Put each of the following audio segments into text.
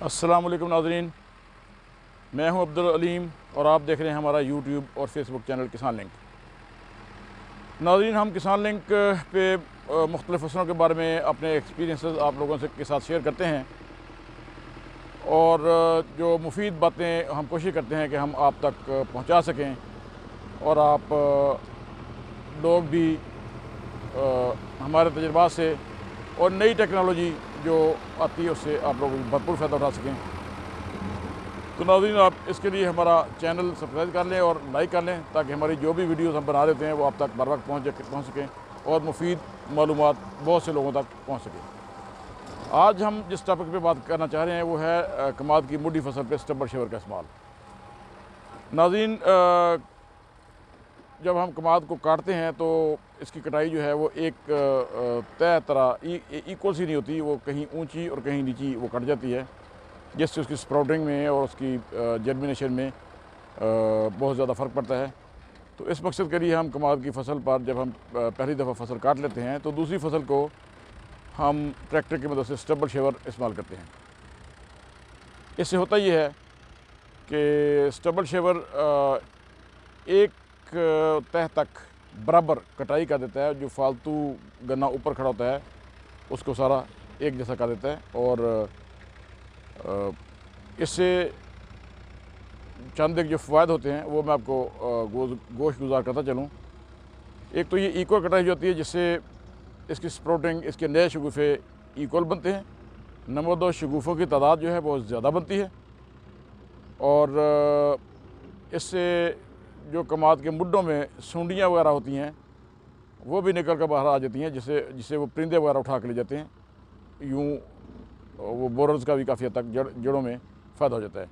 السلام علیکم ناظرین، میں ہوں عبدالعلیم اور آپ دیکھ رہے ہیں ہمارا یوٹیوب اور فیس بک چینل کسان لنک۔ ناظرین، ہم کسان لنک پہ مختلف فصلوں کے بارے میں اپنے ایکسپیرینسز آپ لوگوں کے ساتھ شیئر کرتے ہیں اور جو مفید باتیں ہم کوشش کرتے ہیں کہ ہم آپ تک پہنچا سکیں اور آپ لوگ بھی ہمارے تجربات سے اور نئی ٹیکنالوجی جو آتی ہے اس سے آپ لوگ بھرپور فائدہ اٹھا سکیں۔ تو ناظرین، آپ اس کے لیے ہمارا چینل سبسکرائب کر لیں اور لائک کر لیں تاکہ ہماری جو بھی ویڈیوز ہم بنا دیتے ہیں وہ آپ تک بر وقت پہنچ سکیں اور مفید معلومات بہت سے لوگوں تک پہنچ سکیں۔ آج ہم جس ٹاپک پہ بات کرنا چاہ رہے ہیں وہ ہے کماد کی مڈی فصل پہ سٹبل شیور کا استعمال۔ ناظرین، جب ہم کماد کو کاٹتے ہیں تو اس کی کٹائی جو ہے وہ ایک طے طرح ایکول سی نہیں ہوتی، وہ کہیں اونچی اور کہیں نیچی وہ کٹ جاتی ہے، جس سے اس کی سپراؤٹنگ میں اور اس کی جرمینیشن میں بہت زیادہ فرق پڑتا ہے۔ تو اس مقصد کے لیے ہم کماد کی فصل پر جب ہم پہلی دفعہ فصل کاٹ لیتے ہیں تو دوسری فصل کو ہم ٹریکٹر کی مدد سے سٹبل شیور استعمال کرتے ہیں۔ اس سے ہوتا یہ ہے کہ سٹبل شیور ایک تہ تک برابر کٹائی کر دیتا ہے، جو فالتو گنا اوپر کھڑا ہوتا ہے اس کو سارا ایک جیسا کر دیتا ہے، اور اس سے چند ایک جو فوائد ہوتے ہیں وہ میں آپ کو گوش گزار کرتا چلوں۔ ایک تو یہ ایکول کٹائی جو ہوتی ہے جس سے اس کی سپروٹنگ، اس کے نئے شگوفے ایکول بنتے ہیں۔ نمبر دو، شگوفوں کی تعداد جو ہے بہت زیادہ بنتی ہے، اور اس سے جو کماد کے مڈوں میں سونڈیاں وغیرہ ہوتی ہیں وہ بھی نکل کر باہر آ جاتی ہیں، جسے وہ پرندے وغیرہ اٹھا کے لے جاتے ہیں۔ یوں وہ بوررز کا بھی کافی حد تک جڑوں میں فائدہ ہو جاتا ہے۔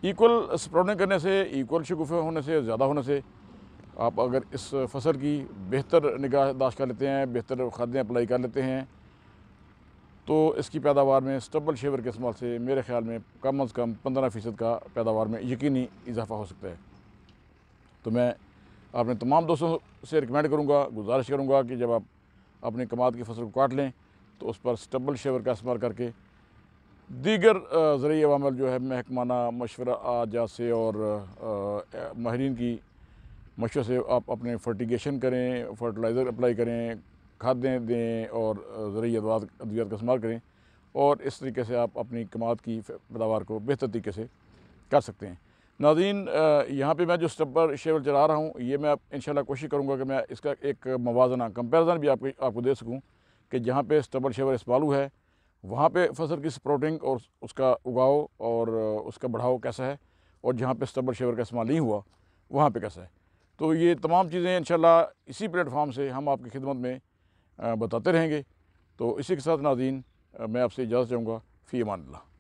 ایکول سپراؤٹنگ کرنے سے، ایکول شگوفے ہونے سے، زیادہ ہونے سے آپ اگر اس فصل کی بہتر نگہداشت کر لیتے ہیں، بہتر کھادیں اپلائی کر لیتے ہیں، تو اس کی پیداوار میں سٹبل شیور کے استعمال سے میرے خیال میں کم از کم 15% کا پیداوار میں یقینی اضافہ ہو سکتا ہے۔ تو میں اپنے تمام دوستوں سے ریکمینڈ کروں گا، گزارش کروں گا کہ جب آپ اپنی کماد کی فصل کو کاٹ لیں تو اس پر سٹبل شیور کا استعمال کر کے دیگر زرعی عوامل جو ہے محکمانہ مشورہ جات سے اور ماہرین کی مشورے سے آپ اپنے فرٹیگیشن کریں، فرٹیلائزر اپلائی کریں، کھادیں دیں اور زرعی ادویات کا استعمال کریں، اور اس طریقے سے آپ اپنی کماد کی پیداوار کو بہتر طریقے سے کر سکتے ہیں۔ ناظرین، یہاں پہ میں جو سٹبل شیور چلا رہا ہوں یہ میں انشاءاللہ کوشش کروں گا کہ میں اس کا ایک موازنہ کمپیریزن بھی آپ کو دے سکوں کہ جہاں پہ سٹبل شیور استعمال ہوا ہے وہاں پہ فصل کی سپروٹنگ اور اس کا اگاؤ اور اس کا بڑھاؤ کیسا ہے، اور جہاں پہ سٹبل شیور کا استعمال نہیں ہوا وہاں پہ کیسا ہے۔ تو یہ تمام چیزیں انشاءاللہ اسی پلیٹ فارم سے ہم آپ کی خدمت میں بتاتے رہیں گے۔ تو اسی کے ساتھ ناظرین، میں آپ سے اجازت چاہوں گا۔ فی امان اللہ۔